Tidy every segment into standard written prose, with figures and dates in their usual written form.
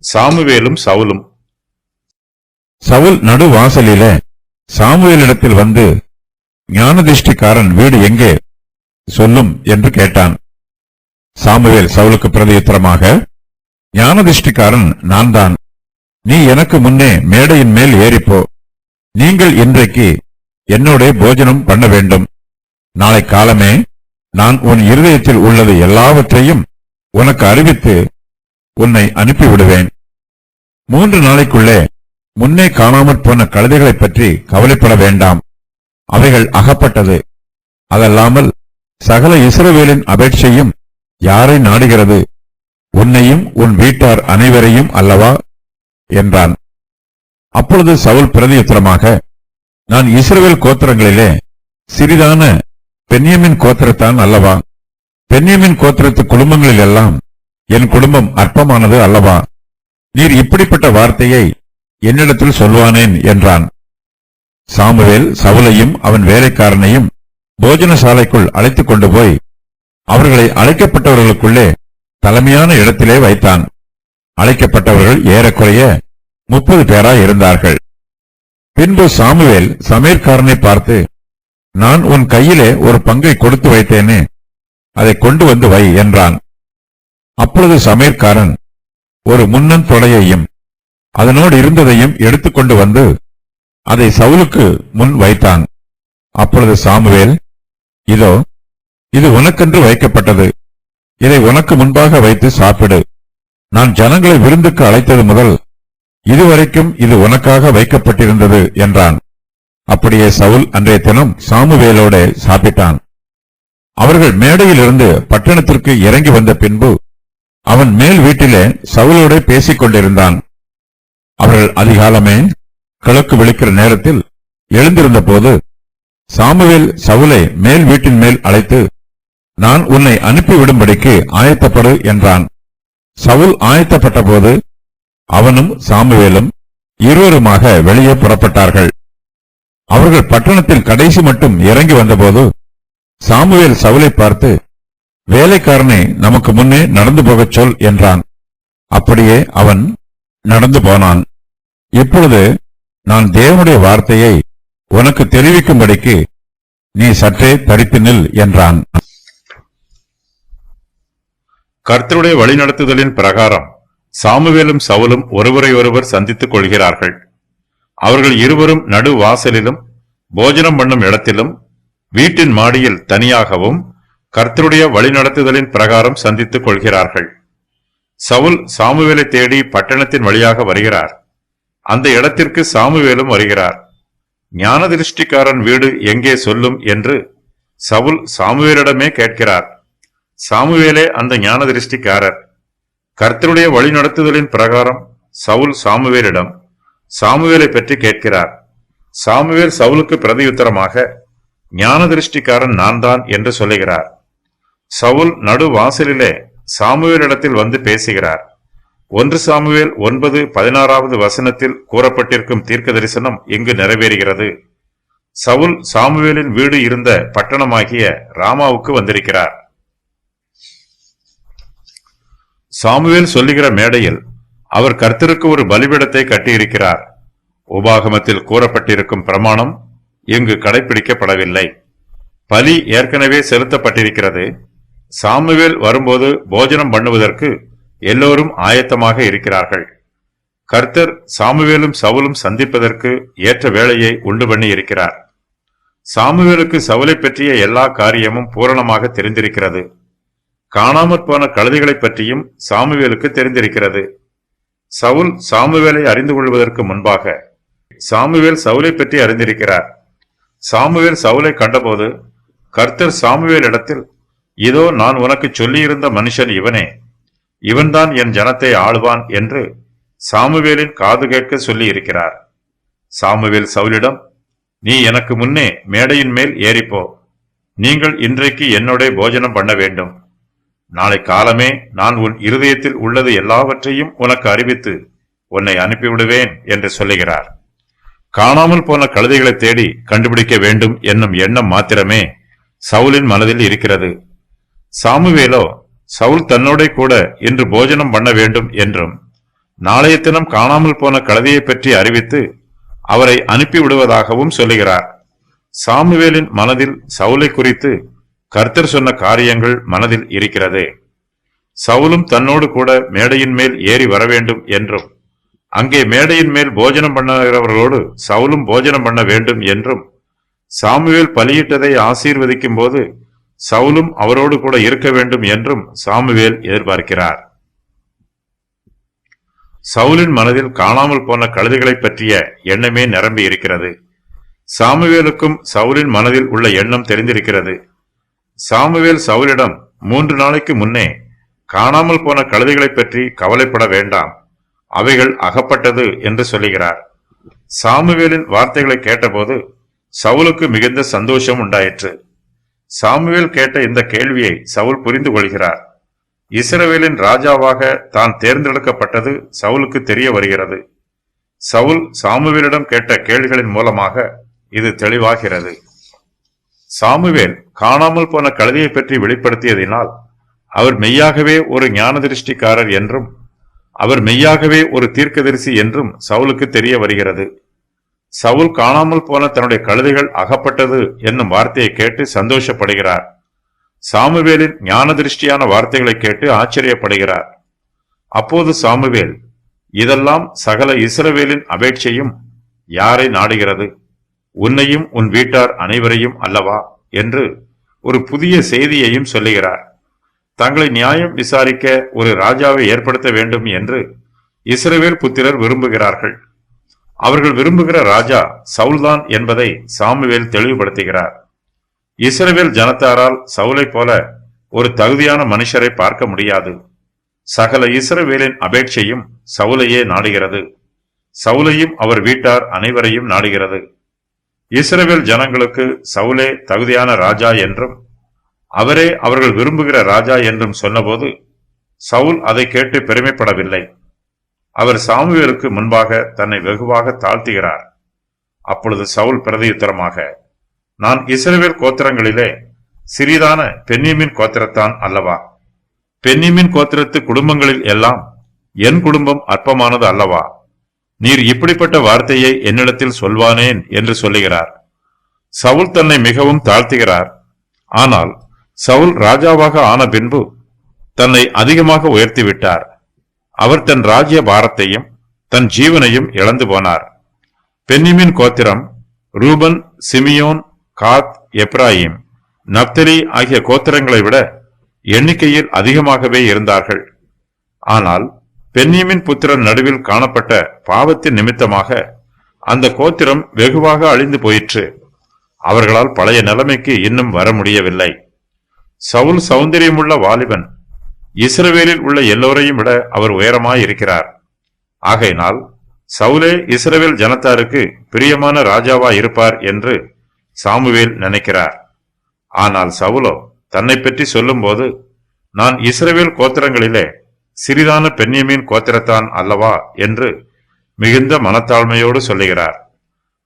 சாமுவேலும் சவுலும். சவுல் நடுவாசலிலே சாமுவேலிடத்தில் வந்து, ஞானதிஷ்டிக்காரன் வீடு எங்கே சொல்லும் என்று கேட்டான். சாமுவேல் சவுலுக்கு பிரதியுத்தரமாக, ஞானதிஷ்டிக்காரன் நான் தான். நீ எனக்கு முன்னே மேடையின் மேல் ஏறிப்போ. நீங்கள் இன்றைக்கு என்னோட போஜனம் பண்ண வேண்டும். நாளை காலமே நான் உன் இருதயத்தில் உள்ளது எல்லாவற்றையும் உனக்கு அறிவித்து உன்னை அனுப்பிவிடுவேன். 3 நாளைக்குள்ளே முன்னே காணாமற் போன கழுதைகளைப் பற்றி கவலைப்பட வேண்டாம். அவைகள் அகப்பட்டது. அதல்லாமல் சகல இஸ்ரவேலின் அபேட்சையும் யாரை நாடுகிறது? உன்னையும் உன் வீட்டார் அனைவரையும் அல்லவா என்றான். அப்பொழுது சவுல் பிரதியுத்தரமாக, நான் இஸ்ரவேல் கோத்திரங்களிலே சிறிதான பென்யமின் கோத்திரத்தான் அல்லவா? பென்யமின் கோத்திரத்து குடும்பங்களில் எல்லாம் என் குடும்பம் அற்பமானது அல்லவா? நீர் இப்படிப்பட்ட வார்த்தையை என்னிடத்தில் சொல்வானேன் என்றான். சாமுவேல் சவுலையும் அவன் வேலைக்காரனையும் போஜனசாலைக்குள் அழைத்துக் கொண்டு போய் அவர்களை அழைக்கப்பட்டவர்களுக்குள்ளே தலைமையான இடத்திலே வைத்தான். அழைக்கப்பட்டவர்கள் ஏறக்குறைய 30 பேராய் இருந்தார்கள். பின்பு சாமுவேல் சமையற்காரனை பார்த்து, நான் உன் கையிலே ஒரு பங்கை கொடுத்து வைத்தேனே, அதை கொண்டு வந்து வை என்றான். அப்பொழுது சமையற்காரன் ஒரு முன்னன் தொடையையும் அதனோடு இருந்ததையும் எடுத்துக்கொண்டு வந்து அதை சவுலுக்கு முன் வைத்தான். அப்பொழுது சாமுவேல், இதோ இது உனக்கென்று வைக்கப்பட்டது. இதை உனக்கு முன்பாக வைத்து சாப்பிடு. நான் ஜனங்களை விருந்துக்கு அழைத்தது முதல் இதுவரைக்கும் இது உனக்காக வைக்கப்பட்டிருந்தது என்றான். அப்படியே சவுல் அன்றைய தினம் சாமுவேலோட சாப்பிட்டான். அவர்கள் மேடையிலிருந்து பட்டணத்திற்கு இறங்கி வந்த பின்பு அவன் மேல் வீட்டிலே சவுலோட பேசிக் கொண்டிருந்தான். அவர்கள் அதிகாலமே கிழக்கு விழிக்கிற நேரத்தில் எழுந்திருந்த போது சாமுவேல் சவுலை மேல் வீட்டின் மேல் அழைத்து, நான் உன்னை அனுப்பிவிடும்படிக்கு ஆயத்தப்படு என்றான். சவுல் ஆயத்தப்பட்ட போது அவனும் சாமுவேலும் இருவருமாக வெளியே புறப்பட்டார்கள். அவர்கள் பட்டணத்தில் கடைசி மட்டும் இறங்கி வந்தபோது சாமுவேல் சவுலை பார்த்து, வேலைக்காரனை நமக்கு முன்னே நடந்து போகச் சொல் என்றான். அப்படியே அவன் நடந்து போனான். இப்பொழுது நான் தேவனுடைய வார்த்தையை உனக்கு தெரிவிக்கும்படிக்கு நீ சற்றே தரித்து நில் என்றான். கர்த்தருடைய வழிநடத்துதலின் பிரகாரம் சாமுவேலும் சவுலும் ஒருவரை ஒருவர் சந்தித்துக் கொள்கிறார்கள். அவர்கள் இருவரும் நடு வாசலிலும் போஜனம் பண்ணும் இடத்திலும் வீட்டின் மாடியில் தனியாகவும் கர்த்தருடைய வழிநடத்துதலின் பிரகாரம் சந்தித்துக் கொள்கிறார்கள். சவுல் சாமுவேலை தேடி பட்டணத்தின் வழியாக வருகிறார். அந்த இடத்திற்கு சாமுவேலும் வருகிறார். ஞானதிருஷ்டிக்காரன் வீடு எங்கே சொல்லும் என்று சவுல் சாமுவேலிடமே கேட்கிறார். சாமுவேலே அந்த ஞானதிருஷ்டிக்காரர். கர்த்தருடைய வழிநடத்துதலின் பிரகாரம் சவுல் சாமுவேலிடம் சாமுவேலை பற்றி கேட்கிறார். சாமுவேல் சவுலுக்கு பிரதியுத்தரமாக, ஞானதிருஷ்டிக்காரன் நான் தான் என்று சொல்லுகிறார். சவுல் நடு வாசலிலே சாமுவேலிடத்தில் வந்து பேசுகிறார். 1 சாமுவேல் 9:16 வசனத்தில் கூறப்பட்டிருக்கும் தீர்க்க தரிசனம் இங்கு நிறைவேறுகிறது. சவுல் சாமுவேலின் வீடு இருந்த பட்டணமாகிய ராமாவுக்கு வந்திருக்கிறார். சாமுவேல் சொல்லுகிற மேடையில் அவர் கர்த்தருக்கு ஒரு பலிபீடத்தை கட்டியிருக்கிறார். உபாகமத்தில் கூறப்பட்டிருக்கும் பிரமாணம் இங்கு கடைபிடிக்கப்படவில்லை. பலி ஏற்கனவே செலுத்தப்பட்டிருக்கிறது. சாமுவேல் வரும்போது போஜனம் பண்ணுவதற்கு எல்லோரும் ஆயத்தமாக இருக்கிறார்கள். கர்த்தர் சாமுவேலும் சவுலும் சந்திப்பதற்கு ஏற்ற வேளையை உண்டு பண்ணி இருக்கிறார். சாமுவேலுக்கு சவுலை பற்றிய எல்லா காரியமும் பூரணமாக தெரிந்திருக்கிறது. காணாமற் போன கழுதைகளை பற்றியும் சாமுவேலுக்கு தெரிந்திருக்கிறது. சவுல் சாமுவேலை அறிந்து கொள்வதற்கு முன்பாக சாமுவேல் சவுலை பற்றி அறிந்திருக்கிறார். சாமுவேல் சவுலை கண்டபோது கர்த்தர் சாமுவேல் இடத்தில், இதோ நான் உனக்கு சொல்லியிருந்த மனுஷன் இவனே, இவன்தான் என் ஜனத்தை ஆளுவான் என்று சாமுவேலின் காது கேட்க சொல்லி இருக்கிறார். சாமுவேல் சவுலிடம், நீ எனக்கு முன்னே மேடையின் மேல் ஏறிப்போ. நீங்கள் இன்றைக்கு என்னோட போஜனம் பண்ண வேண்டும். நாளை காலமே நான் உன் இருதயத்தில் உள்ளது எல்லாவற்றையும் உனக்கு அறிவித்து உன்னை அனுப்பிவிடுவேன் என்று சொல்லுகிறார். காணாமல் போன கழுதைகளை தேடி கண்டுபிடிக்க வேண்டும் என்னும் எண்ணம் மாத்திரமே சவுலின் மனதில் இருக்கிறது. சாமுவேலோ சவுல் தன்னோட கூட இன்று போஜனம் பண்ண வேண்டும் என்றும் நாளைய தினம் காணாமல் போன கழுதையை பற்றி அறிவித்து அவரை அனுப்பிவிடுவதாகவும் சொல்லுகிறார். சாமுவேலின் மனதில் சவுலை குறித்து கர்த்தர் சொன்ன காரியங்கள் மனதில் இருக்கிறது. சவுலும் தன்னோடு கூட மேடையின் மேல் ஏறி வர வேண்டும் என்றும், அங்கே மேடையின் மேல் போஜனம் பண்ணுகிறவர்களோடு சவுலும் போஜனம் பண்ண வேண்டும் என்றும், சாமுவேல் பலியிட்டதை ஆசீர்வதிக்கும் போது சவுலும் அவரோடு கூட இருக்க வேண்டும் என்றும் சாமுவேல் எதிர்பார்க்கிறார். சவுலின் மனதில் காணாமல் போன கழுதைகளை பற்றிய எண்ணமே நிரம்பி இருக்கிறது. சாமுவேலுக்கும் சவுலின் மனதில் உள்ள எண்ணம் தெரிந்திருக்கிறது. சாமுவேல் சவுலிடம் 3 நாளைக்கு முன்னே காணாமல் போன கழுதைகளை பற்றி கவலைப்பட வேண்டாம், அவைகள் அகப்பட்டது என்று சொல்லுகிறார். சாமுவேலின் வார்த்தைகளை கேட்டபோது சவுலுக்கு மிகுந்த சந்தோஷம் உண்டாயிற்று. சாமுவேல் கேட்ட இந்த கேள்வியை சவுல் புரிந்து கொள்கிறார். இஸ்ரவேலின் ராஜாவாக தான் தேர்ந்தெடுக்கப்பட்டது சவுலுக்கு தெரிய வருகிறது. சவுல் சாமுவேலிடம் கேட்ட கேள்விகளின் மூலமாக இது தெளிவாகிறது. சாமுவேல் காணாமல் போன கழுதையை பற்றி வெளிப்படுத்தியதினால் அவர் மெய்யாகவே ஒரு ஞானதிருஷ்டிக்காரர் என்றும் அவர் மெய்யாகவே ஒரு தீர்க்கதரிசி என்றும் சவுலுக்கு தெரிய வருகிறது. சவுல் காணாமல் போன தன்னுடைய கழுதைகள் அகப்பட்டது என்னும் வார்த்தையை கேட்டு சந்தோஷப்படுகிறார். சாமுவேலின் ஞானதிருஷ்டியான வார்த்தைகளை கேட்டு ஆச்சரியப்படுகிறார். அப்போது சாமுவேல், இதெல்லாம் சகல இஸ்ரவேலின் அபேட்சையும் யாரை நாடுகிறது? உன்னையும் உன் வீட்டார் அனைவரையும் அல்லவா என்று ஒரு புதிய செய்தியையும் சொல்லுகிறார். தங்களை நியாயம் விசாரிக்க ஒரு ராஜாவை ஏற்படுத்த வேண்டும் என்று இஸ்ரவேல் புத்திரர் விரும்புகிறார்கள். அவர்கள் விரும்புகிற ராஜா சவுல்தான் என்பதை சாமுவேல் தெளிவுபடுத்துகிறார். இஸ்ரவேல் ஜனத்தாரால் சவுலை போல ஒரு தகுதியான மனுஷரை பார்க்க முடியாது. சகல இஸ்ரவேலின் அபேட்சையும் சவுலையே நாடுகிறது. சவுலையும் அவர் வீட்டார் அனைவரையும் நாடுகிறது. இஸ்ரவேல் ஜனங்களுக்கு சவுலே தகுதியான ராஜா என்றும் அவரே அவர்கள் விரும்புகிற ராஜா என்றும் சொன்னபோது சவுல் அதை கேட்டு பெருமைப்படவில்லை. அவர் சாமுவேலுக்கு முன்பாக தன்னை வெகுவாக தாழ்த்துகிறார். அப்பொழுது சவுல் பிரதியுத்தரமாக, நான் இஸ்ரவேல் கோத்திரங்களிலே சிறிதான பென்யமீன் கோத்திரத்தான் அல்லவா? பென்யமீன் கோத்திரத்து குடும்பங்களில் எல்லாம் என் குடும்பம் அற்பமானது அல்லவா? நீர் இப்படிப்பட்ட வார்த்தையை என்னிடத்தில் சொல்வானேன் என்று சொல்லுகிறார். சவுல் தன்னை மிகவும் தாழ்த்துகிறார். ஆனால் சவுல் ராஜாவாக ஆன பின்பு தன்னை அதிகமாக உயர்த்திவிட்டார். அவர் தன் ராஜ்ய பாரத்தையும் தன் ஜீவனையும் இழந்து போனார். பென்யமீன் கோத்திரம் ரூபன், சிமியோன், காத், எப்ராயிம், நப்தலி ஆகிய கோத்திரங்களை விட எண்ணிக்கையில் அதிகமாகவே இருந்தார்கள். ஆனால் பென்யமீன் புத்திரன் நடுவில் காணப்பட்ட பாவத்தின் நிமித்தமாக அந்த கோத்திரம் வெகுவாக அழிந்து போயிற்று. அவர்களால் பழைய நிலைமைக்கு இன்னும் வர முடியவில்லை. சவுல் சௌந்தரியமுள்ள வாலிபன். இஸ்ரவேலில் உள்ள எல்லோரையும் விட அவர் உயரமாயிருக்கிறார். ஆகையினால் சவுலே இஸ்ரவேல் ஜனத்தாருக்கு பிரியமான ராஜாவா இருப்பார் என்று சாமுவேல் நினைக்கிறார். ஆனால் சவுலோ தன்னை பற்றி சொல்லும் போது, நான் இஸ்ரவேல் கோத்திரங்களிலே சிறிதான பென்யமீன் கோத்திரத்தான் அல்லவா என்று மிகுந்த மனத்தாழ்மையோடு சொல்லுகிறார்.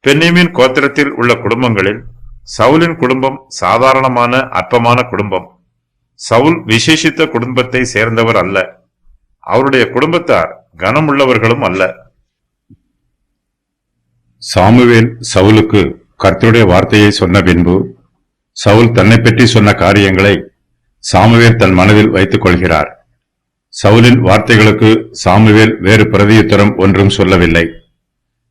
பென்யமீன் கோத்திரத்தில் உள்ள குடும்பங்களில் சவுலின் குடும்பம் சாதாரணமான அற்பமான குடும்பம். சவுல் விசேஷித்த குடும்பத்தை சேர்ந்தவர் அல்ல. அவருடைய குடும்பத்தார் கனமுள்ளவர்களும் அல்ல. சாமுவேல் சவுலுக்கு கர்த்தருடைய வார்த்தையை சொன்ன பின்பு சவுல் தன்னை பற்றி சொன்ன காரியங்களை சாமுவேல் தன் மனதில் வைத்துக் கொள்கிறார். சவுலின் வார்த்தைகளுக்கு சாமுவேல் வேறு பிரதியுத்தரம் ஒன்றும் சொல்லவில்லை.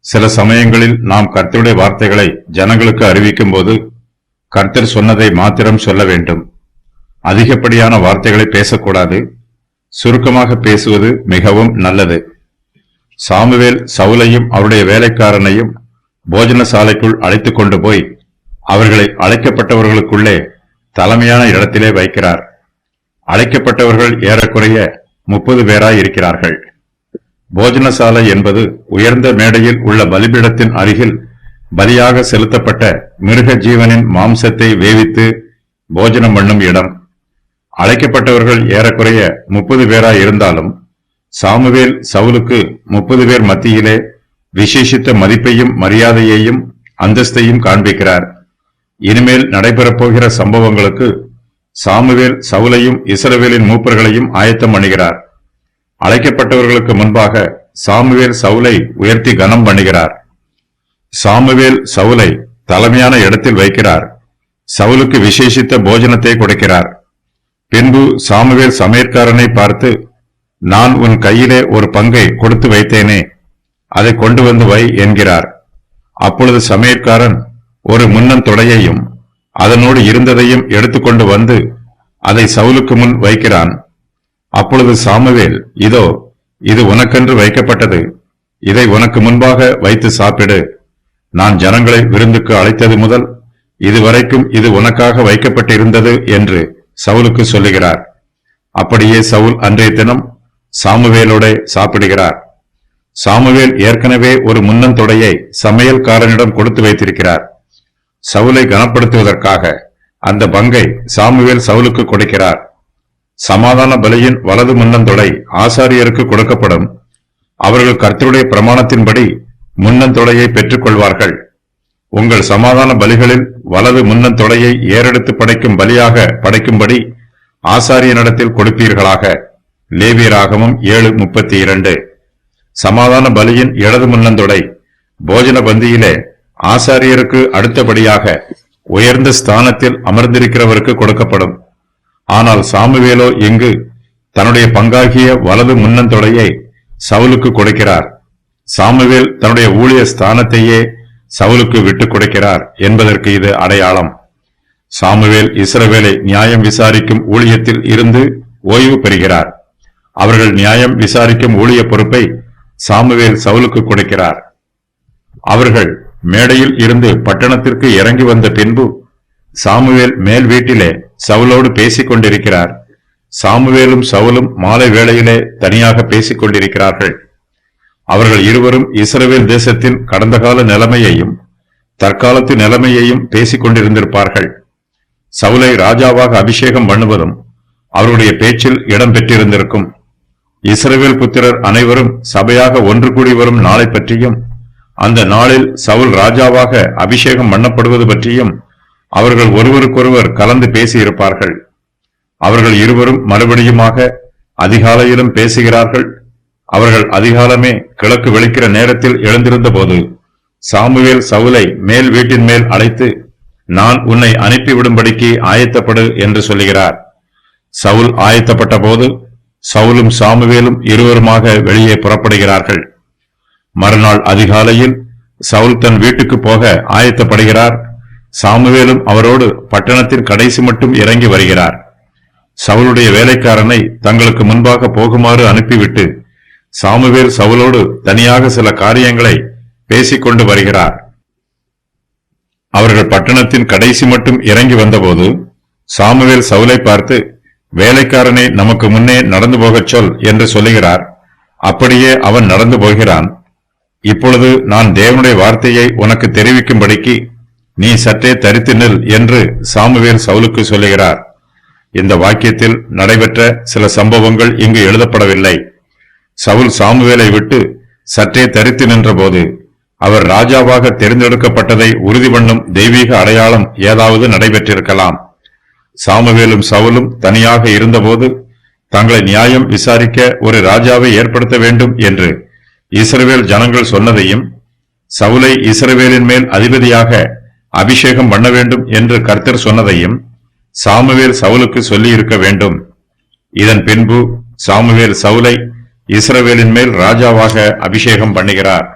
சில சமயங்களில் நாம் கர்த்தருடைய வார்த்தைகளை ஜனங்களுக்கு அறிவிக்கும் போது கர்த்தர் சொன்னதை மாத்திரம் சொல்ல வேண்டும். அதிகப்படியான வார்த்தைகளை பேசக்கூடாது. சுருக்கமாக பேசுவது மிகவும் நல்லது. சாமுவேல் சவுலையும் அவருடைய வேலைக்காரனையும் போஜன சாலைக்குள் அழைத்துக் கொண்டு போய் அவர்களை அழைக்கப்பட்டவர்களுக்குள்ளே தலைமையான இடத்திலே வைக்கிறார். அழைக்கப்பட்டவர்கள் ஏறக்குறைய 30 பேராய் இருக்கிறார்கள். போஜனசாலை என்பது உயர்ந்த மேடையில் உள்ள பலிபீடத்தின் அருகில் பலியாக செலுத்தப்பட்ட மிருக ஜீவனின் மாம்சத்தை வேவித்து போஜனம் பண்ணும் இடம். அழைக்கப்பட்டவர்கள் ஏறக்குறைய 30 பேராய் இருந்தாலும் சாமுவேல் சவுலுக்கு 30 பேர் மத்தியிலே விசேஷித்த மதிப்பையும் மரியாதையையும் அந்தஸ்தையும் காண்பிக்கிறார். இனிமேல் நடைபெறப் போகிற சம்பவங்களுக்கு சாமுவேல் சவுலையும் இஸ்ரவேலின் மூப்பர்களையும் ஆயத்தம் பண்ணுகிறார். அழைக்கப்பட்டவர்களுக்கு முன்பாக சாமுவேல் சவுலை உயர்த்தி கனம் பண்ணுகிறார். சாமுவேல் சவுலை தலைமையான இடத்தில் வைக்கிறார். சவுலுக்கு விசேஷித்த போஜனத்தை கொடுக்கிறார். பின்பு சாமுவேல் சமையற்காரனை பார்த்து, நான் உன் கையிலே ஒரு பங்கை கொடுத்து வைத்தேனே, அதை கொண்டு வந்து வை என்கிறார். அப்பொழுது சமையற்காரன் ஒரு முன்னந்தொடையையும் அதனோடு இருந்ததையும் எடுத்துக்கொண்டு வந்து அதை சவுலுக்கு முன் வைக்கிறான். அப்பொழுது சாமுவேல், இதோ இது உனக்கென்று வைக்கப்பட்டது, இதை உனக்கு முன்பாக வைத்து சாப்பிடு. நான் ஜனங்களை விருந்துக்கு அழைத்தது முதல் இதுவரைக்கும் இது உனக்காக வைக்கப்பட்டிருந்தது என்று சவுலுக்கு சொல்லுகிறார். அப்படியே சவுல் அன்றைய தினம் சாமுவேலோட சாப்பிடுகிறார். சாமுவேல் ஏற்கனவே ஒரு முன்னந்தொடையை சமையல்காரனிடம் கொடுத்து வைத்திருக்கிறார். சவுலை கனப்படுத்துவதற்காக அந்த பங்கை சாமுவேல் சவுலுக்கு கொடுக்கிறார். சமாதான பலியின் வலது முன்னந்தொடை ஆசாரியருக்கு கொடுக்கப்படும். அவர்கள் கர்த்தருடைய பிரமாணத்தின்படி முன்னந்தொடையை பெற்றுக் கொள்வார்கள். உங்கள் சமாதான பலிகளில் வலது முன்னந்தொடையை ஏறெடுத்து படைக்கும் பலியாக படைக்கும்படி ஆசாரியனிடத்தில் கொடுப்பீர்களாக. லேவியராகமம் 7:32. சமாதான பலியின் இடது முன்னந்தொடை போஜன பந்தியிலே ஆசாரியருக்கு அடுத்தபடியாக உயர்ந்த ஸ்தானத்தில் அமர்ந்திருக்கிறவருக்கு கொடுக்கப்படும். ஆனால் சாமுவேலோ இங்கு தன்னுடைய பங்காகிய வலது முன்னந்தொடையை சவுலுக்கு கொடுக்கிறார். சாமுவேல் தன்னுடைய ஊழிய ஸ்தானத்தையே சவுலுக்கு விட்டுக் கொடுக்கிறார் என்பதற்கு இது அடையாளம். சாமுவேல் இஸ்ரவேலை நியாயம் விசாரிக்கும் ஊழியத்தில் இருந்து ஓய்வு பெறுகிறார். அவர்கள் நியாயம் விசாரிக்கும் ஊழிய பொறுப்பை சாமுவேல் சவுலுக்கு கொடுக்கிறார். அவர்கள் மேடையில் இருந்து பட்டணத்திற்கு இறங்கி வந்த பின்பு சாமுவேல் மேல் வீட்டிலே சவுலோடு பேசிக் கொண்டிருக்கிறார். சாமுவேலும் சவுலும் மாலை வேளையிலே தனியாக பேசிக் கொண்டிருக்கிறார்கள். அவர்கள் இருவரும் இஸ்ரவேல் தேசத்தின் கடந்த கால நிலைமையையும் தற்காலத்து நிலைமையையும் பேசிக் கொண்டிருந்திருப்பார்கள். சவுலை ராஜாவாக அபிஷேகம் பண்ணுவதும் அவருடைய பேச்சில் இடம் பெற்றிருந்திருக்கும். இஸ்ரவேல் புத்திரர் அனைவரும் சபையாக ஒன்று கூடி வரும் நாளை பற்றியும் அந்த நாளில் சவுல் ராஜாவாக அபிஷேகம் பண்ணப்படுவது பற்றியும் அவர்கள் ஒருவருக்கொருவர் கலந்து பேசியிருப்பார்கள். அவர்கள் இருவரும் மறுபடியுமாக அதிகாலையிலும் பேசுகிறார்கள். அவர்கள் அதிகாலமே கிழக்கு வெளிக்கிற நேரத்தில் எழுந்திருந்த போது சாமுவேல் சவுலை மேல் வீட்டின் மேல் அழைத்து, நான் உன்னை அனுப்பிவிடும்படிக்கு ஆயத்தப்படு என்று சொல்லுகிறார். சவுல் ஆயத்தப்பட்ட போது சவுலும் சாமுவேலும் இருவருமாக வெளியே புறப்படுகிறார்கள். மறுநாள் அதிகாலையில் சவுல் தன் வீட்டுக்கு போக ஆயத்தப்படுகிறார். சாமுவேலும் அவரோடு பட்டணத்தின் கடைசி மட்டும் இறங்கி வருகிறார். சவுலுடைய வேலைக்காரனை தங்களுக்கு முன்பாக போகுமாறு அனுப்பிவிட்டு சாமுவேல் சவுலோடு தனியாக சில காரியங்களை பேசிக்கொண்டு வருகிறார். அவர்கள் பட்டணத்தின் கடைசி மட்டும் இறங்கி வந்தபோது சாமுவேல் சவுலை பார்த்து, வேலைக்காரனை நமக்கு முன்னே நடந்து போகச் சொல் என்று சொல்லுகிறார். அப்படியே அவன் நடந்து போகிறான். இப்பொழுது நான் தேவனுடைய வார்த்தையை உனக்கு தெரிவிக்கும்படிக்கு நீ சற்றே தரித்து நில் என்று சாமுவேல் சவுலுக்கு சொல்லுகிறார். இந்த வாக்கியத்தில் நடைபெற்ற சில சம்பவங்கள் இங்கு எழுதப்படவில்லை. சவுல் சாமுவேலை விட்டு சற்றே தரித்து நின்றபோது அவர் ராஜாவாக தேர்ந்தெடுக்கப்பட்டதை உறுதி பண்ணும் தெய்வீக அடையாளம் ஏதாவது நடைபெற்றிருக்கலாம். சாமுவேலும் சவுலும் தனியாக இருந்தபோது தங்களை நியாயம் விசாரிக்க ஒரு ராஜாவை ஏற்படுத்த வேண்டும் என்று இஸ்ரவேல் ஜனங்கள் சொன்னதையும், சவுலை இஸ்ரவேலின் மேல் அதிபதியாக அபிஷேகம் பண்ண வேண்டும் என்று கர்த்தர் சொன்னதையும் சாமுவேல் சவுலுக்கு சொல்லி இருக்க வேண்டும். இதன் பின்பு சாமுவேல் சவுலை இஸ்ரவேலின் மேல் ராஜாவாக அபிஷேகம் பண்ணுகிறார்.